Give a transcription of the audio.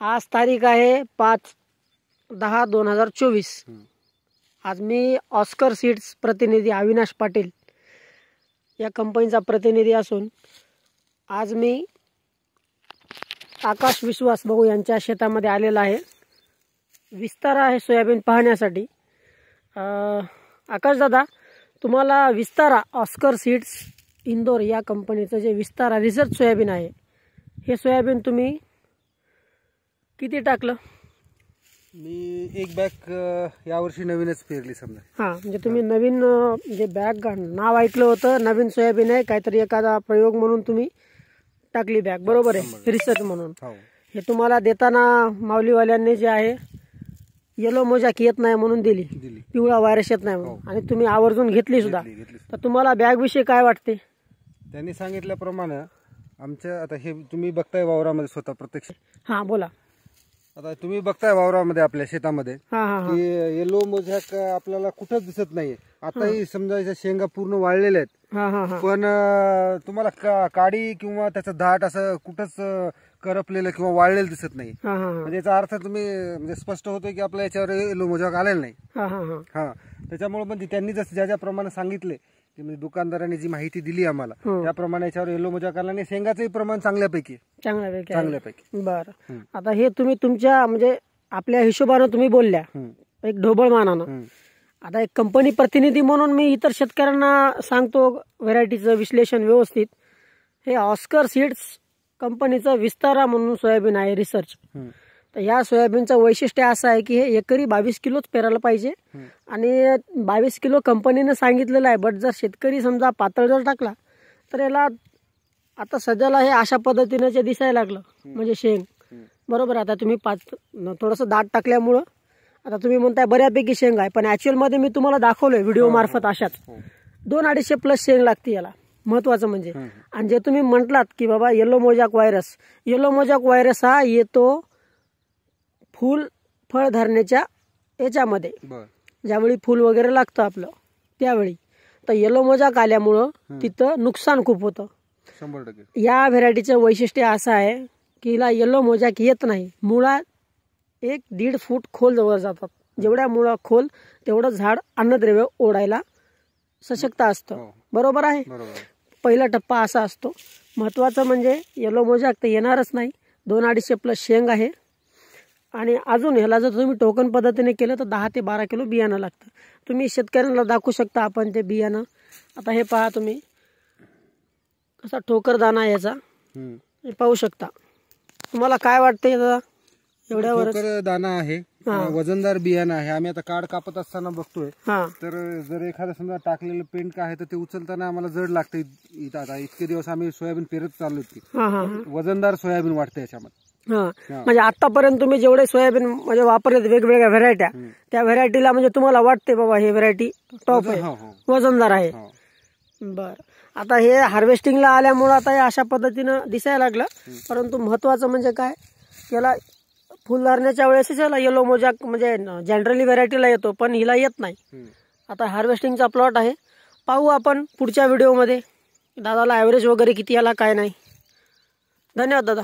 आज तारीख आहे 5/10/2024. आज मी ऑस्कर सीड्स प्रतिनिधी अविनाश पाटील या कंपनीचा प्रतिनिधी असून आज मी आकाश विश्वास भाऊ यांच्या शेतामध्ये आलेला आहे. विस्तारा आहे सोयाबीन पाहण्यासाठी. आकाश दादा, तुम्हाला विस्तारा ऑस्कर सीड्स इंदोर या कंपनीचं जे विस्तारा रिसर्च सोयाबीन आहे, हे सोयाबीन तुम्ही किती टाकलं? मी एक बॅग यावर्षी नवीनच पेरली समजा. हां, म्हणजे तुम्ही नवीन म्हणजे बॅग नाव ऐकलं होतं, नवीन सोयाबीन आहे काहीतरी, एखादा प्रयोग म्हणून तुम्ही टाकली बॅग, बरोबर आहे, रिसर्च म्हणून. हे तुम्हाला देताना माऊलीवाल्यांनी जे आहे येलो मोजाक येत नाही म्हणून दिली, पिवळा व्हायरस येत नाही म्हणून, आणि तुम्ही आवर्जून घेतली सुद्धा. तर तुम्हाला बॅग विषयी काय वाटते? त्यांनी सांगितल्याप्रमाणे आमच्या आता हे तुम्ही बघताय वावरामध्ये स्वतः प्रत्यक्ष. हां, बोला. आता तुम्ही बघताय वावरामध्ये आपल्या शेतामध्ये की येलो मोजाक आपल्याला कुठंच दिसत नाहीये. आताही समजा शेंगा पूर्ण वाळलेल्या आहेत, पण तुम्हाला काडी किंवा त्याचं दाट असं कुठंच करपलेलं किंवा वाळलेलं दिसत नाही. म्हणजे याचा अर्थ तुम्ही म्हणजे स्पष्ट होतोय की आपल्या याच्यावर येलो मोजाक आलेला नाही. हा, त्याच्यामुळे म्हणजे त्यांनी जसं ज्या प्रमाणे सांगितले, म्हणजे दुकानदारांनी जी माहिती दिली आम्हाला त्याप्रमाणे याच्यावर येलो मोजाक आला नाही. शेंगाचंही प्रमाण चांगल्यापैकी. बरं, आता हे तुम्ही तुमच्या म्हणजे आपल्या हिशोबानं तुम्ही बोलल्या एक ढोबळ मानानं. आता एक कंपनी प्रतिनिधी म्हणून मी इतर शेतकऱ्यांना सांगतो व्हरायटीचं विश्लेषण व्यवस्थित. हे ऑस्कर सीड्स कंपनीचं विस्तारा म्हणून सोयाबीन आहे रिसर्च. तर या सोयाबीनचं वैशिष्ट्य असं आहे की हे एकरी 22 किलोच पेरायला पाहिजे, आणि 22 किलो कंपनीनं सांगितलेलं आहे. बट जर शेतकरी समजा पातळ जर टाकला तर याला आता सध्याला हे अशा पद्धतीनं जे दिसायला लागलं म्हणजे शेंग, बरोबर. आता तुम्ही थोडंसं दाट टाकल्यामुळं आता तुम्ही म्हणताय बऱ्यापैकी शेंग आहे, पण ॲक्च्युअलमध्ये मी तुम्हाला दाखवलंय व्हिडिओ मार्फत अशाच 200-250 प्लस शेंग लागते याला, महत्वाचं म्हणजे. आणि जे तुम्ही म्हटलात की बाबा येलो मोजाक व्हायरस हा येतो फूल फळ धरण्याच्या याच्यामध्ये, ज्यावेळी फूल वगैरे लागतं आपलं त्यावेळी. तर येलो मोजाक आल्यामुळं तिथं नुकसान खूप होतं. 100%. या व्हेरायटीचं वैशिष्ट्य असं आहे की हिला येलो मोजाक येत नाही. मुळात 1-1.5 फूट खोल जवळ जातात. जेवढ्या मुळा खोल तेवढं झाड अन्नद्रव्य ओढायला सशक्त असतं, बरोबर आहे. पहिला टप्पा असा असतो. महत्वाचं म्हणजे येलो मोजाक तर येणारच नाही. 200-250 प्लस शेंग आहे, आणि अजून ह्याला जर तुम्ही टोकन पद्धतीने केलं तर 10 ते 12 किलो बियाणं लागतं. तुम्ही शेतकऱ्यांना दाखवू शकता आपण ते बियाणं. आता हे पहा तुम्ही कसा ठोकर दाना याचा, हे पाहू शकता. तुम्हाला काय वाटतंय दादा? एवढ्यावर दाना आहे, वजनदार बियाणं आहे. आम्ही आता काढ कापत असताना बघतोय, तर जर एखादं समजा टाकलेलं पेंट काय आहे तर ते उचलताना आम्हाला जड लागतं. आता इतके दिवस आम्ही सोयाबीन पेरत चाललो की वजनदार सोयाबीन वाटतं याच्यामध्ये. म्हणजे आतापर्यंत तुम्ही जेवढे सोयाबीन म्हणजे वापरले वेगवेगळ्या व्हरायट्या, त्या व्हरायटीला म्हणजे तुम्हाला वाटते बाबा हे व्हरायटी टॉप आहे, वजनदार आहे. बर, आता हे हार्वेस्टिंगला आल्यामुळे आता हे अशा पद्धतीनं दिसायला लागलं. परंतु महत्वाचं म्हणजे काय, याला फुल धरण्याच्या वेळेस याला येलो मोजाक म्हणजे जनरली व्हरायटीला येतो, पण हिला येत नाही. आता हार्वेस्टिंगचा प्लॉट आहे, पाहू आपण पुढच्या व्हिडिओमध्ये दादाला ॲव्हरेज वगैरे किती आला काय नाही. धन्यवाद दादा.